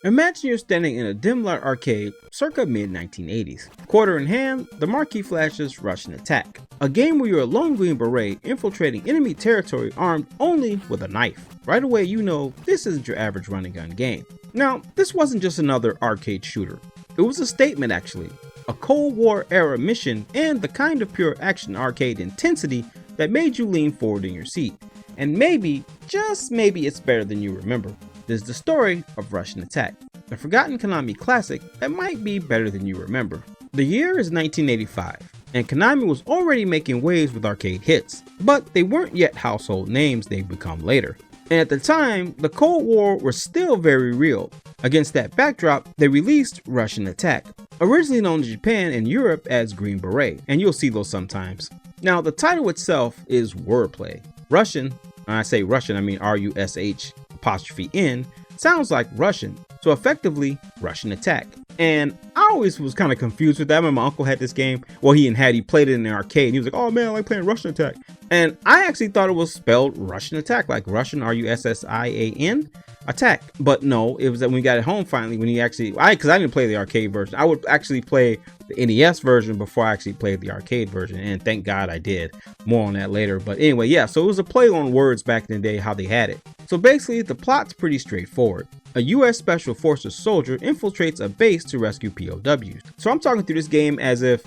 Imagine you're standing in a dim light arcade circa mid-1980s. Quarter in hand, the marquee flashes Rush'n Attack, a game where you're a lone green beret infiltrating enemy territory armed only with a knife. Right away you know this isn't your average run and gun game. Now, this wasn't just another arcade shooter. It was a statement actually, a Cold War era mission and the kind of pure action arcade intensity that made you lean forward in your seat. And maybe, just maybe it's better than you remember. This is the story of Rush'n Attack, a forgotten Konami classic that might be better than you remember. The year is 1985, and Konami was already making waves with arcade hits, but they weren't yet household names they've become later. And at the time, the Cold War was still very real. Against that backdrop, they released Rush'n Attack, originally known in Japan and Europe as Green Beret, and you'll see those sometimes. Now, the title itself is wordplay. Rush'n, when I say Russian, I mean R-U-S-H''N, sounds like Russian, so effectively Rush'n Attack. And I always was kind of confused with that. I remember my uncle had this game, well he played it in the arcade, and he was like, oh man, I like playing Rush'n Attack. And I actually thought it was spelled Rush'n Attack, like Russian, R-U-S-S-I-A-N, attack. But no, it was that when we got it home finally, when he actually, because I didn't play the arcade version. I would actually play the NES version before I actually played the arcade version, and thank God I did. More on that later. But anyway, yeah, so it was a play on words back in the day, how they had it. So basically, the plot's pretty straightforward. A US Special Forces soldier infiltrates a base to rescue POWs. So I'm talking through this game as if,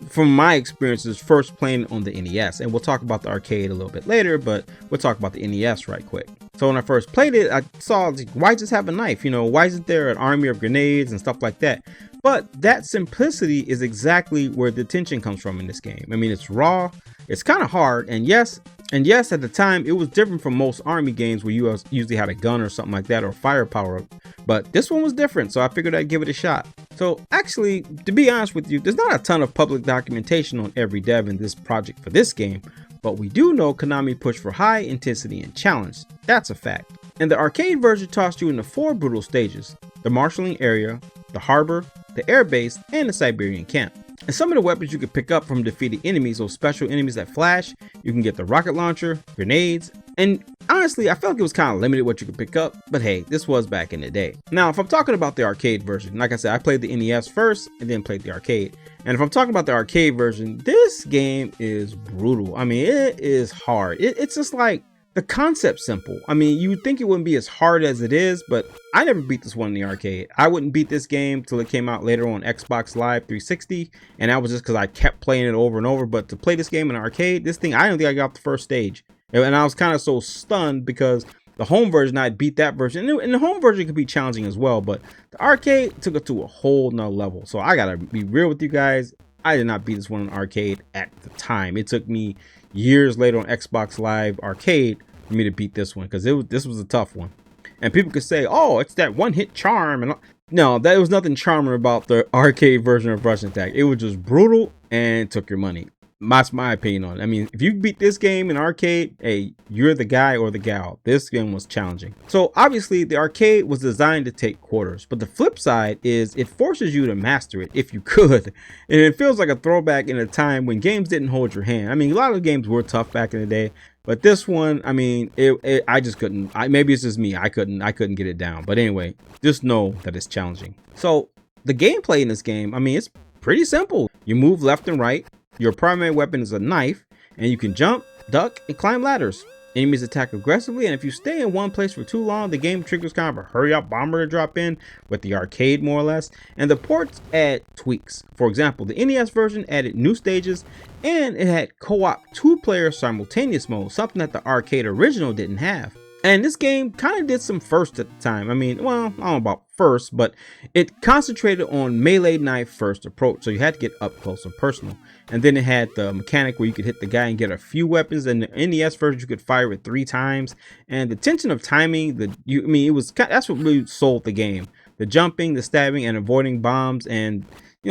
from my experiences first playing on the NES, and we'll talk about the arcade a little bit later, but we'll talk about the NES right quick. So when I first played it, I saw, why just have a knife? You know, why isn't there an army of grenades and stuff like that? But that simplicity is exactly where the tension comes from in this game. I mean, it's raw, it's kind of hard, and yes, at the time, it was different from most army games where you usually had a gun or something like that, or firepower. But this one was different, so I figured I'd give it a shot. So actually, to be honest with you, there's not a ton of public documentation on every dev in this project for this game, but we do know Konami pushed for high intensity and challenge. That's a fact. And the arcade version tossed you into 4 brutal stages: the marshalling area, the harbor, the airbase, and the Siberian camp. And some of the weapons you could pick up from defeated enemies, those special enemies that flash, you can get the rocket launcher, grenades, and honestly, I felt like it was kind of limited what you could pick up, but hey, this was back in the day. Now, if I'm talking about the arcade version, like I said, I played the NES first and then played the arcade. And if I'm talking about the arcade version, this game is brutal. I mean, it is hard. It's just like, the concept's simple. I mean, you would think it wouldn't be as hard as it is, but I never beat this one in the arcade. I wouldn't beat this game till it came out later on Xbox Live 360, and that was just because I kept playing it over and over. But to play this game in the arcade, this thing, I don't think I got off the first stage. And I was kind of so stunned because the home version, I beat that version, and the home version could be challenging as well, but the arcade took it to a whole nother level. So I gotta be real with you guys, I did not beat this one in the arcade at the time. It took me years later on Xbox Live Arcade for me to beat this one, because this was a tough one. And people could say, oh, it's that one-hit charm, and no, there was nothing charming about the arcade version of Rush'n Attack. It was just brutal and took your money. That's my opinion on it. I mean, if you beat this game in arcade, hey, you're the guy or the gal. This game was challenging. So obviously the arcade was designed to take quarters, but the flip side is it forces you to master it if you could. And it feels like a throwback in a time when games didn't hold your hand. I mean, a lot of games were tough back in the day, but this one, I mean, I just couldn't. Maybe it's just me. I couldn't get it down. But anyway, just know that it's challenging. So the gameplay in this game, I mean, it's pretty simple. You move left and right. Your primary weapon is a knife, and you can jump, duck, and climb ladders. Enemies attack aggressively, and if you stay in one place for too long, the game triggers kind of a hurry up bomber to drop in with the arcade, more or less. And the ports add tweaks. For example, the NES version added new stages, and it had co-op 2-player simultaneous mode, something that the arcade original didn't have. And this game kind of did some firsts at the time. I mean, well, I don't know about first, but it concentrated on melee knife first approach. So you had to get up close and personal. And then it had the mechanic where you could hit the guy and get a few weapons. And the NES version, you could fire it 3 times. And the tension of timing, that's what really sold the game. The jumping, the stabbing, and avoiding bombs, and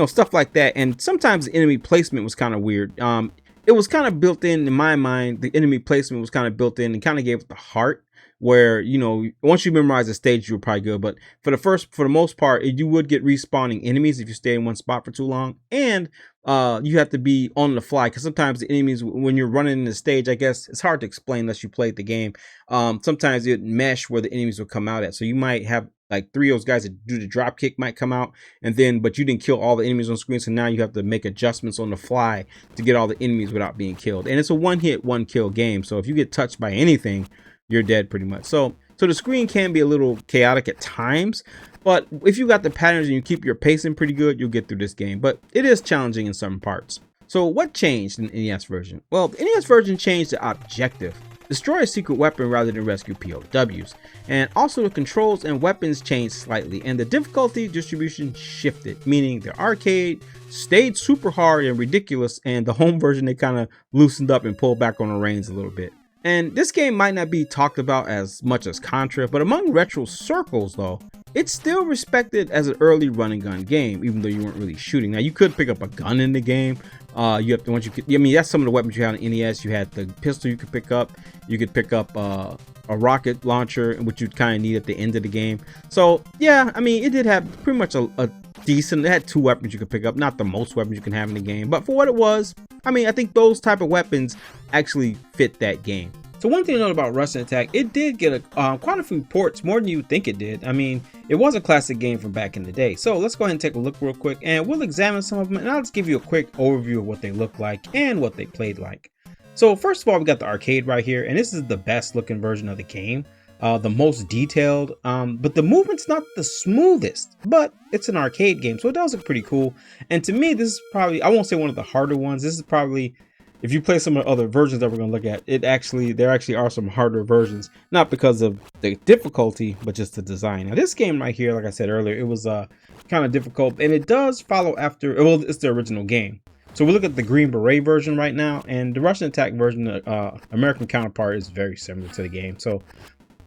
stuff like that. And sometimes the enemy placement was kind of weird. It was kind of built in my mind. The enemy placement was kind of built in and kind of gave it the heart. where, you know, once you memorize the stage, you're probably good. But for the most part, you would get respawning enemies if you stay in one spot for too long. And you have to be on the fly, because sometimes the enemies, when you're running in the stage, I guess it's hard to explain unless you played the game. Sometimes it mesh where the enemies will come out at. So you might have like 3 of those guys that do the drop kick might come out, and then but you didn't kill all the enemies on screen, so now you have to make adjustments on the fly to get all the enemies without being killed. And it's a one hit, one kill game, so if you get touched by anything, you're dead pretty much. So the screen can be a little chaotic at times, but if you got the patterns and you keep your pacing pretty good, you'll get through this game. But it is challenging in some parts. So what changed in the NES version? Well, the NES version changed the objective. Destroy a secret weapon rather than rescue POWs. And also the controls and weapons changed slightly, and the difficulty distribution shifted, meaning the arcade stayed super hard and ridiculous, and the home version they kind of loosened up and pulled back on the reins a little bit. And this game might not be talked about as much as Contra, but among retro circles though, it's still respected as an early run and gun game, even though you weren't really shooting. Now you could pick up a gun in the game. You have to, once you could, I mean, that's some of the weapons you had on NES. You had the pistol you could pick up. You could pick up a rocket launcher, which you'd kind of need at the end of the game. So yeah, I mean, it did have pretty much a decent, it had 2 weapons you could pick up, not the most weapons you can have in the game, but for what it was, I mean, I think those type of weapons actually fit that game. So one thing to note about Rush'n Attack, it did get quite a few ports, more than you would think it did. I mean, it was a classic game from back in the day. So let's go ahead and take a look real quick, and we'll examine some of them, and I'll just give you a quick overview of what they look like and what they played like. So first of all, we got the arcade right here, and this is the best looking version of the game. The most detailed, but the movement's not the smoothest, but it's an arcade game, so it does look pretty cool. And to me, this is probably, I won't say one of the harder ones. This is probably, if you play some of the other versions that we're going to look at, there actually are some harder versions, not because of the difficulty, but just the design. Now this game right here, like I said earlier, it was kind of difficult, and it does follow after, well, it's the original game. So we look at the Green Beret version right now, and the Rush'n Attack version, the American counterpart, is very similar to the game. So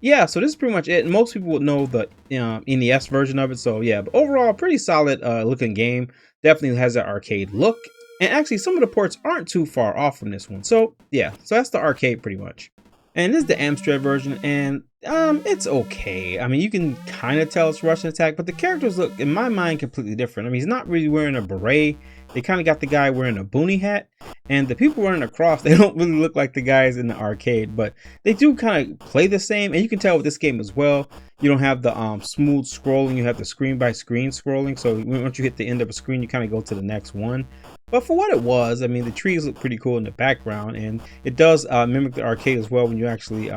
yeah, so this is pretty much it. Most people would know the NES version of it. So yeah, but overall, pretty solid looking game. Definitely has that arcade look. And actually, some of the ports aren't too far off from this one. So yeah, so that's the arcade pretty much. And this is the Amstrad version, and it's okay. I mean, you can kind of tell it's Rush'n Attack, but the characters look, in my mind, completely different. I mean, he's not really wearing a beret. They kind of got the guy wearing a boonie hat, and the people running across, they don't really look like the guys in the arcade, but they do kind of play the same. And you can tell with this game as well, you don't have the smooth scrolling, you have the screen by screen scrolling. So once you hit the end of a screen, you kind of go to the next one. But for what it was, I mean, the trees look pretty cool in the background, and it does mimic the arcade as well. When you actually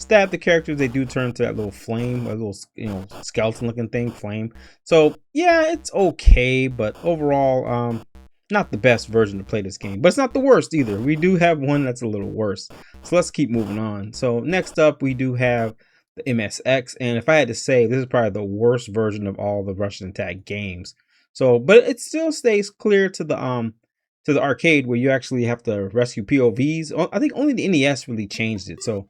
stab the characters, they do turn to that little flame, a little, you know, skeleton looking thing, flame. So yeah, it's okay, but overall, not the best version to play this game, but it's not the worst either. We do have one that's a little worse. So let's keep moving on. So next up, we do have the MSX, and if I had to say, this is probably the worst version of all the Rush'n Attack games. So, but it still stays clear to the arcade, where you actually have to rescue POVs. I think only the NES really changed it. So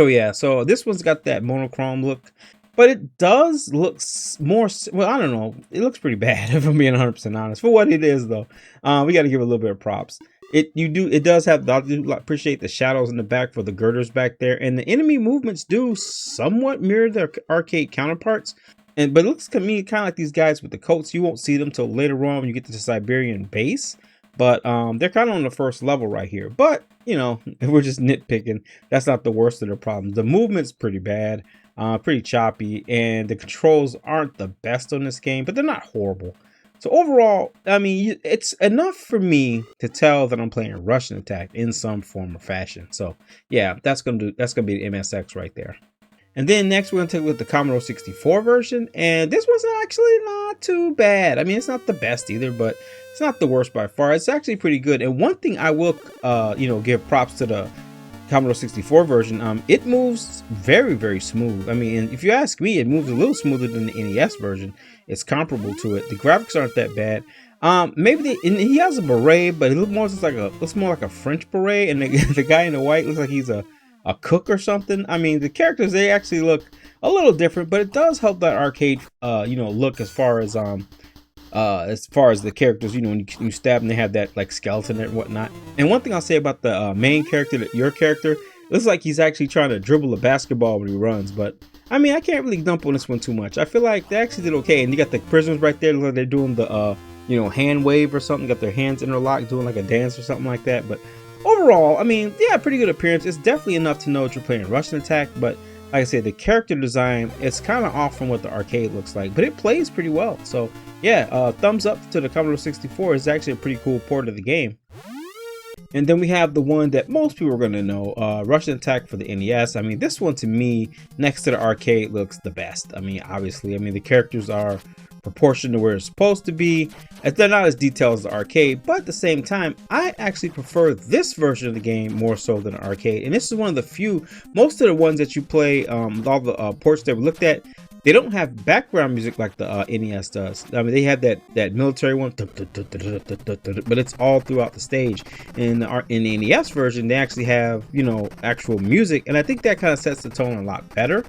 yeah, so this one's got that monochrome look, but it does look more, well, I don't know, it looks pretty bad if I'm being 100% honest. For what it is though, we got to give it a little bit of props. It does have, I do appreciate the shadows in the back for the girders back there, and the enemy movements do somewhat mirror their arcade counterparts. But it looks to me kind of like these guys with the coats. You won't see them till later on when you get to the Siberian base. But they're kind of on the first level right here. But, you know, if we're just nitpicking, that's not the worst of the problems. The movement's pretty bad, pretty choppy, and the controls aren't the best on this game, but they're not horrible. So overall, I mean, it's enough for me to tell that I'm playing Rush'n Attack in some form or fashion. So yeah, that's gonna be the MSX right there. And then next we're going to take a look at the Commodore 64 version, and this one's actually not too bad. I mean, it's not the best either, but it's not the worst by far. It's actually pretty good. And one thing I will, give props to the Commodore 64 version, it moves very, very smooth. I mean, if you ask me, it moves a little smoother than the NES version. It's comparable to it. The graphics aren't that bad. Maybe he has a beret, but it looks more like a French beret, and the guy in the white looks like he's a cook or something. I mean, the characters, they actually look a little different, but it does help that arcade look as far as the characters. You know, when you stab them, they have that like skeleton and whatnot. And one thing I'll say about the main character, your character, looks like he's actually trying to dribble a basketball when he runs. But I mean, I can't really dump on this one too much. I feel like they actually did okay. And you got the prisoners right there. Look like they're doing the hand wave or something. Got their hands interlocked, doing like a dance or something like that. But overall, I mean, yeah, pretty good appearance. It's definitely enough to know that you're playing Rush'n Attack. But like I said, the character design, it's kind of off from what the arcade looks like, but it plays pretty well. So yeah, thumbs up to the Commodore 64. It's actually a pretty cool port of the game. And then we have the one that most people are going to know, Rush'n Attack for the NES. I mean, this one to me, next to the arcade, looks the best. I mean, obviously, I mean, the characters are proportioned to where it's supposed to be. They're not as detailed as the arcade, but at the same time, I actually prefer this version of the game more so than the arcade. And this is one of the few, most of the ones that you play, with all the ports that we looked at, they don't have background music like the NES does. I mean, they have that military one, but it's all throughout the stage. In the NES version, they actually have, actual music, and I think that kind of sets the tone a lot better.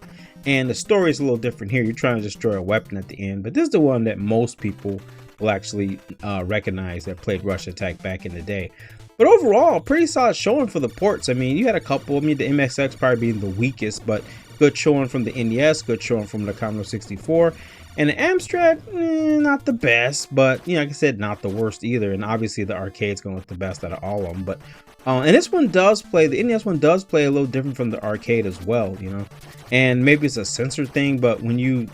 And the story is a little different here. You're trying to destroy a weapon at the end, but this is the one that most people will actually recognize that played Rush'n Attack back in the day. But overall, pretty solid showing for the ports. I mean, you had a couple. I mean, the MSX probably being the weakest, but good showing from the NES, good showing from the Commodore 64. And the Amstrad, not the best, but like I said, not the worst either. And obviously the arcade's gonna look the best out of all of them. But and this one does play, the NES one does play a little different from the arcade as well, And maybe it's a sensor thing, but when you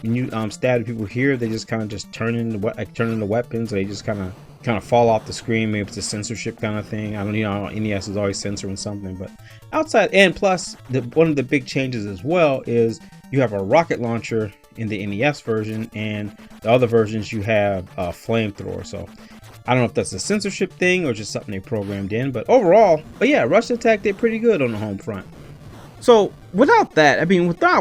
stab people here, they just kind of just turn into weapons. Or they just kind of fall off the screen. Maybe it's a censorship kind of thing. I don't know. NES is always censoring something, but outside, and plus one of the big changes as well is you have a rocket launcher in the NES version, and the other versions you have a flamethrower. So I don't know if that's a censorship thing or just something they programmed in, but overall, yeah, Rush'n Attack did pretty good on the home front. So without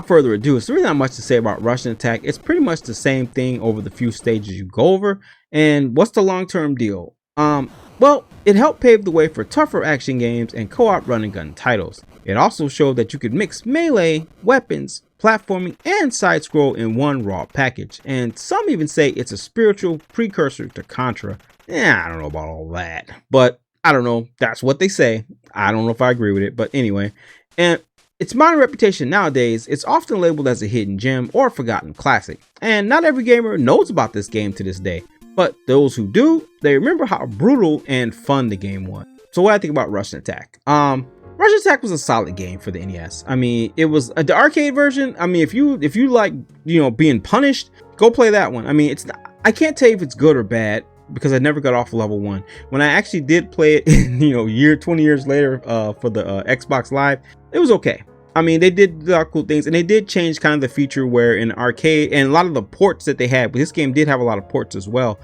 further ado, it's really not much to say about Rush'n Attack. It's pretty much the same thing over the few stages you go over. And what's the long-term deal? Well, it helped pave the way for tougher action games and co-op run and gun titles. It also showed that you could mix melee, weapons, platforming, and side-scroll in one raw package. And some even say it's a spiritual precursor to Contra. I don't know about all that, but I don't know. That's what they say. I don't know if I agree with it, but anyway. And its modern reputation nowadays, it's often labeled as a hidden gem or forgotten classic. And not every gamer knows about this game to this day. But those who do, they remember how brutal and fun the game was. So what I think about Rush'n Attack? Rush'n Attack was a solid game for the NES. I mean, it was the arcade version. I mean, if you like, being punished, go play that one. I mean, I can't tell you if it's good or bad because I never got off level 1. When I actually did play it, 20 years later, for the Xbox Live, it was okay. I mean, they did a lot of cool things, and they did change kind of the feature where in arcade and a lot of the ports that they had, but this game did have a lot of ports as well.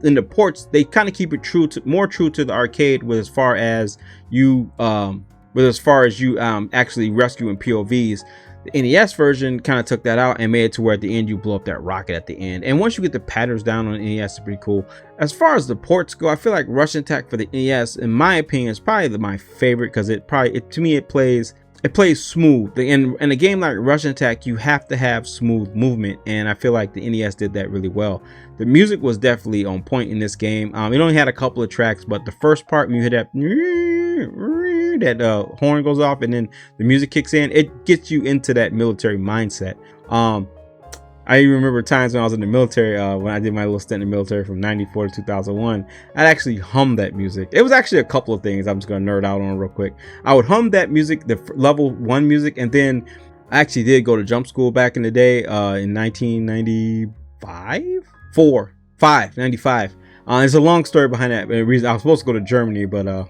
In the ports, they kind of keep it more true to the arcade with as far as you actually rescuing POVs. The NES version kind of took that out and made it to where at the end you blow up that rocket at the end. And once you get the patterns down on the NES, it's pretty cool. As far as the ports go, I feel like Rush'n Attack for the NES, in my opinion, is probably my favorite because to me it plays smooth. In a game like Rush'n Attack, you have to have smooth movement, and I feel like the NES did that really well. The music was definitely on point in this game. It only had a couple of tracks, but the first part when you hit that horn goes off and then the music kicks in, it gets you into that military mindset. I even remember times when I was in the military, when I did my little stint in the military from 94 to 2001, I'd actually hum that music. It was actually a couple of things I'm just going to nerd out on real quick. I would hum that music, the level 1 music, and then I actually did go to jump school back in the day, in 1995? 95. There's a long story behind that. The reason I was supposed to go to Germany, but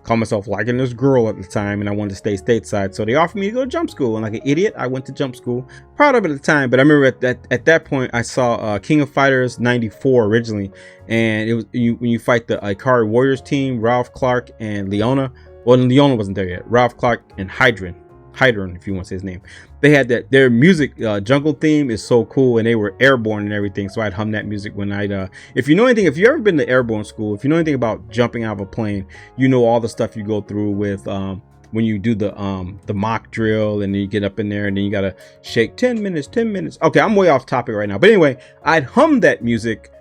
called myself liking this girl at the time, and I wanted to stay stateside, so they offered me to go to jump school, and like an idiot I went to jump school. Proud of it at the time, but I remember at that point I saw King of Fighters 94 originally, and it was when you fight the Ikari Warriors team, Ralph Clark and Leona. Well, Leona wasn't there yet. Ralph Clark and Hydron, if you want to say his name. They had their music, jungle theme is so cool, and they were airborne and everything, so I'd hum that music when if you ever been to airborne school, if you know anything about jumping out of a plane, you know all the stuff you go through with when you do the mock drill, and then you get up in there and then you gotta shake 10 minutes. Okay, I'm way off topic right now, but anyway, I'd hum that music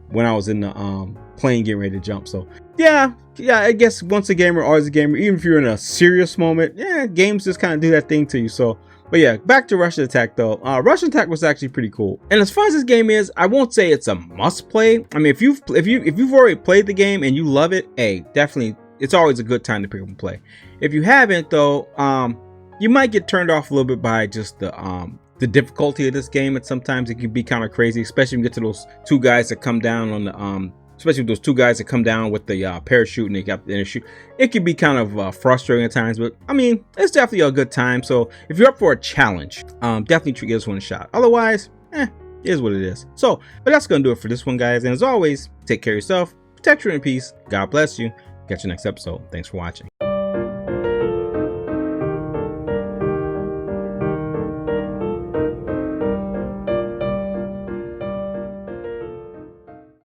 when I was in the plane getting ready to jump. So yeah, I guess once a gamer, always a gamer. Even if you're in a serious moment, yeah, games just kind of do that thing to you. So, but yeah, back to Rush'n Attack though. Rush'n Attack was actually pretty cool. And as far as this game is, I won't say it's a must play. I mean, if you've already played the game and you love it, hey, definitely, it's always a good time to pick up and play. If you haven't though, you might get turned off a little bit by just the difficulty of this game. And sometimes it can be kind of crazy, especially when you get to those two guys that come down on the especially those two guys that come down with the parachute and they got the shoot. It can be kind of frustrating at times, but I mean, it's definitely a good time. So if you're up for a challenge, definitely give this one a shot. Otherwise, it is what it is. So, but that's gonna do it for this one, guys. And as always, take care of yourself, protect your inner peace. God bless you. Catch you next episode. Thanks for watching.